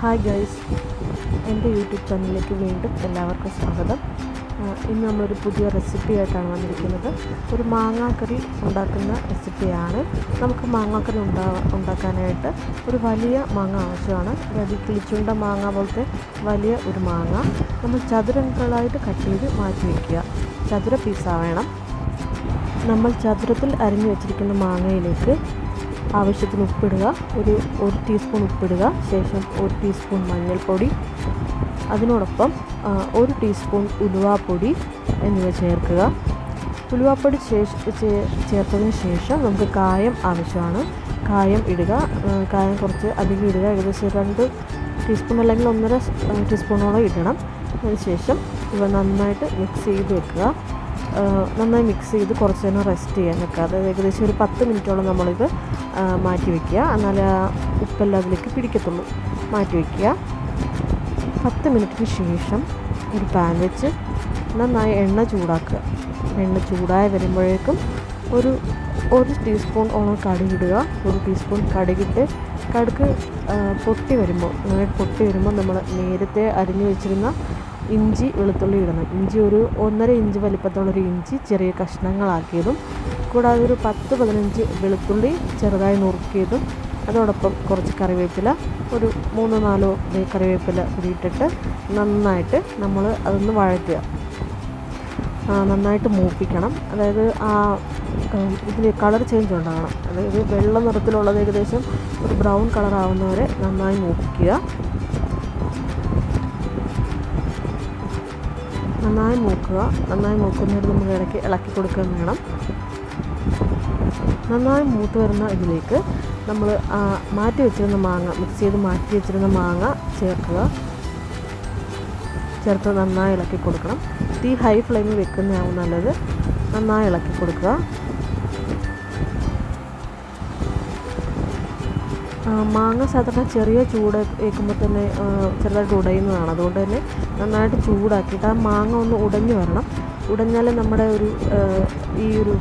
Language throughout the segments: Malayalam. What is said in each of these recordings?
ഹായ് ഗൈസ്, എൻ്റെ യൂട്യൂബ് ചാനലിലേക്ക് വീണ്ടും എല്ലാവർക്കും സ്വാഗതം. ഇന്ന് നമ്മളൊരു പുതിയ റെസിപ്പി ആയിട്ടാണ് വന്നിരിക്കുന്നത്. ഒരു മാങ്ങാക്കറി ഉണ്ടാക്കുന്ന റെസിപ്പിയാണ്. നമുക്ക് മാങ്ങാക്കറി ഉണ്ടാക്കാനായിട്ട് ഒരു വലിയ മാങ്ങ ആവശ്യമാണ്. അതായത് കിളിച്ചുണ്ട മാങ്ങ പോലത്തെ വലിയ ഒരു മാങ്ങ നമ്മൾ ചതുരങ്ങളായിട്ട് കട്ട് ചെയ്ത് മാറ്റി വയ്ക്കുക. ചതുര പീസാ വേണം. നമ്മൾ ചതുരത്തിൽ അരിഞ്ഞു വെച്ചിരിക്കുന്ന മാങ്ങയിലേക്ക് ആവശ്യത്തിന് ഉപ്പിടുക. ഒരു ടീസ്പൂൺ ഉപ്പിടുക. ശേഷം 1 ടീസ്പൂൺ മഞ്ഞൾപ്പൊടി, അതിനോടൊപ്പം 1 ടീസ്പൂൺ ഉലുവാപ്പൊടി എന്നിവ ചേർക്കുക. ഉലുവാപ്പൊടി ചേർത്തതിന് ശേഷം നമുക്ക് കായം ആവശ്യമാണ്. കായം ഇടുക. കായം കുറച്ച് അധികം ഇടുക. ഏകദേശം 2 ടീസ്പൂൺ അല്ലെങ്കിൽ 1.5 ടീസ്പൂണോളം ഇടണം. അതിനുശേഷം ഇവ നന്നായിട്ട് മിക്സ് ചെയ്ത് വെക്കുക. നന്നായി മിക്സ് ചെയ്ത് കുറച്ച് നേരം റെസ്റ്റ് ചെയ്യാൻ വെക്കുക. അതായത് ഏകദേശം ഒരു 10 മിനിറ്റോളം നമ്മളിത് മാറ്റി വയ്ക്കുക. എന്നാലേ ആ ഉപ്പെല്ലാം അതിലേക്ക് പിടിക്കത്തുള്ളൂ. മാറ്റി വയ്ക്കുക. 10 മിനിറ്റിന് ശേഷം ഒരു പാൻ വെച്ച് നന്നായി എണ്ണ ചൂടാക്കുക. എണ്ണ ചൂടായി വരുമ്പോഴേക്കും ഒരു ടീസ്പൂൺ ഓളം കടുകിടുക. 1 ടീസ്പൂൺ കടുകിട്ട് കടുക് പൊട്ടി വരുമ്പോൾ നമ്മൾ നേരത്തെ അരിഞ്ഞു വെച്ചിരുന്ന ഇഞ്ചി വെളുത്തുള്ളി ഇടണം. ഇഞ്ചി ഒരു 1.5 ഇഞ്ച് വലിപ്പത്തുള്ളൊരു ഇഞ്ചി ചെറിയ കഷ്ണങ്ങളാക്കിയതും, കൂടാതെ ഒരു 10-15 വെളുത്തുള്ളി ചെറുതായി നുറുക്കിയതും, അതോടൊപ്പം കുറച്ച് കറിവേപ്പില, ഒരു 3-4 കറിവേപ്പില കൂടിയിട്ടിട്ട് നന്നായിട്ട് നമ്മൾ അതൊന്ന് വഴറ്റുക. നന്നായിട്ട് മൂപ്പിക്കണം. അതായത് ഇതിൽ കളർ ചേഞ്ച് ഉണ്ടാകണം. അതായത് വെള്ള നിറത്തിലുള്ളത് ഏകദേശം ഒരു ബ്രൗൺ കളർ ആവുന്നവരെ നന്നായി മൂപ്പിക്കുക. നന്നായി മൂക്കുന്നവരെ നമ്മൾ ഇടയ്ക്ക് ഇളക്കി കൊടുക്കുകയും വേണം. നന്നായി മൂത്ത് വരുന്ന ഇതിലേക്ക് നമ്മൾ മാറ്റി വെച്ചിരുന്ന മാങ്ങ, മിക്സ് ചെയ്ത് മാറ്റി വെച്ചിരുന്ന മാങ്ങ ചേർത്ത് നന്നായി ഇളക്കി കൊടുക്കണം. തീ ഹൈ ഫ്ലെയിമിൽ വെക്കുന്നതാവും നല്ലത്. നന്നായി ഇളക്കി കൊടുക്കുക. മാങ്ങ സാധാരണ ചെറിയ ചൂട് ഏൽക്കുമ്പോൾ തന്നെ ചെറുതായിട്ട് ഉടയുന്നതാണ്. അതുകൊണ്ട് തന്നെ നന്നായിട്ട് ചൂടാക്കിയിട്ട് ആ മാങ്ങ ഒന്ന് ഉടഞ്ഞു വരണം. ഉടഞ്ഞാലേ നമ്മുടെ ഈ ഒരു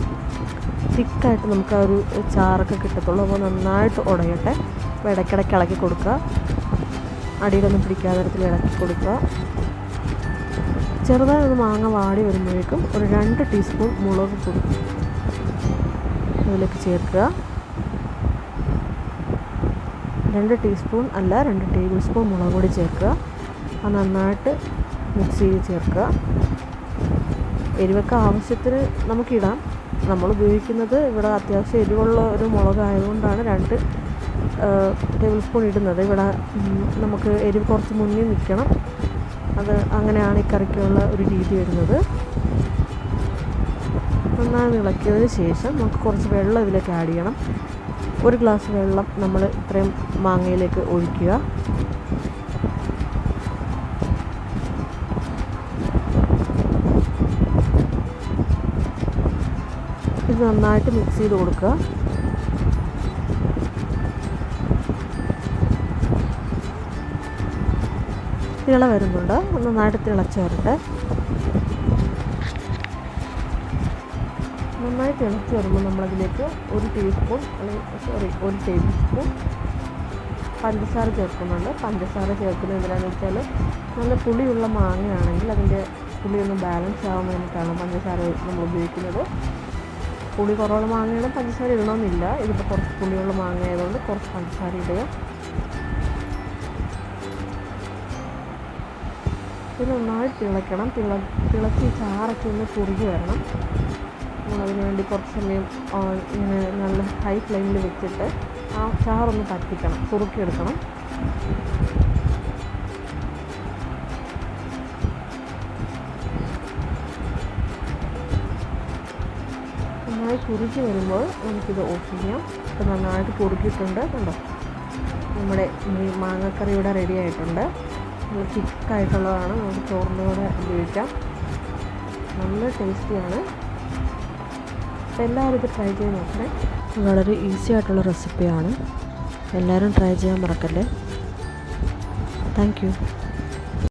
തിക്കായിട്ട് നമുക്ക് ആ ഒരു ചാറൊക്കെ കിട്ടത്തുള്ളൂ. അപ്പോൾ നന്നായിട്ട് ഉടയട്ടെ. അപ്പോൾ ഇടയ്ക്കിടയ്ക്ക് ഇളക്കി കൊടുക്കുക. അടിയിലൊന്നും പിടിക്കാത്ത തരത്തിൽ ഇളക്കി കൊടുക്കുക. ചെറുതായി ഒന്ന് മാങ്ങ വാടി വരുമ്പോഴേക്കും ഒരു 2 ടീസ്പൂൺ മുളക് പൊടി അതിലേക്ക് ചേർക്കുക. 2 ടീസ്പൂൺ അല്ല 2 ടേബിൾ സ്പൂൺ മുളക് പൊടി ചേർക്കുക. അത് നന്നായിട്ട് മിക്സ് ചെയ്ത് ചേർക്കുക. എരിവൊക്കെ ആവശ്യത്തിന് നമുക്കിടാം. നമ്മൾ ഉപയോഗിക്കുന്നത് ഇവിടെ അത്യാവശ്യം എരിവുള്ള ഒരു മുളകായതുകൊണ്ടാണ് 2 ടേബിൾ സ്പൂൺ ഇടുന്നത്. ഇവിടെ നമുക്ക് എരിവ് കുറച്ച് മുന്നിൽ നിൽക്കണം. അത് അങ്ങനെയാണ് ഈ കറിക്കുള്ള ഒരു രീതി വരുന്നത്. നന്നായി ഇളക്കിയതിന് ശേഷം നമുക്ക് കുറച്ച് വെള്ളം ഇതിലേക്ക് ആഡ് ചെയ്യണം. 1 ഗ്ലാസ് വെള്ളം നമ്മൾ ഇത്രയും മാങ്ങയിലേക്ക് ഒഴിക്കുക. ഇത് നന്നായിട്ട് മിക്സ് ചെയ്ത് കൊടുക്കുക. തിള വരുന്നുണ്ട്. നന്നായിട്ട് തിളച്ച് വരട്ടെ. നന്നായി തിളച്ച് വരുമ്പോൾ നമ്മളതിലേക്ക് 1 ടേബിൾ സ്പൂൺ പഞ്ചസാര ചേർക്കുന്നുണ്ട്. പഞ്ചസാര ചേർക്കുന്നത് എന്തിനാണെന്ന് വെച്ചാൽ നല്ല പുളിയുള്ള മാങ്ങയാണെങ്കിൽ അതിൻ്റെ പുളിയൊന്ന് ബാലൻസ് ആവാൻ വേണ്ടിയിട്ടാണ് പഞ്ചസാര നമ്മൾ ഉപയോഗിക്കുന്നത്. പുളി കുറവുള്ള മാങ്ങയാണ് പഞ്ചസാര ഇടണമെന്നില്ല. ഇതിപ്പോൾ കുറച്ച് പുളിയുള്ള മാങ്ങ ആയതുകൊണ്ട് കുറച്ച് പഞ്ചസാര ഇടുക. ഇത് നന്നായിട്ട് തിളയ്ക്കണം. തിളച്ച് ചാറൊക്കെ ഒന്ന് കുറുകി വരണം. നമ്മളതിന് വേണ്ടി കുറച്ച് സമയം ഇങ്ങനെ നല്ല ഹൈ ഫ്ലെയിമിൽ വെച്ചിട്ട് ആ ചാറൊന്ന് പറ്റിക്കണം, കുറുക്കിയെടുക്കണം. നന്നായി കുറുക്കി വരുമ്പോൾ നമുക്കിത് ഓഫ് ചെയ്യാം. ഇപ്പം നന്നായിട്ട് കുറുക്കിയിട്ടുണ്ട്. കണ്ടോ, നമ്മുടെ ഈ മാങ്ങക്കറിയുടെ റെഡി ആയിട്ടുണ്ട്. നല്ല തിക്കായിട്ടുള്ളതാണ്. നമുക്ക് ചോറിൻ്റെ കൂടെ ഉപയോഗിക്കാം. നല്ല ടേസ്റ്റിയാണ്. അപ്പോൾ എല്ലാവരും ഇത് ട്രൈ ചെയ്ത് നോക്കണേ. വളരെ ഈസി ആയിട്ടുള്ള റെസിപ്പിയാണ്. എല്ലാവരും ട്രൈ ചെയ്യാൻ മറക്കല്ലേ. Thank you.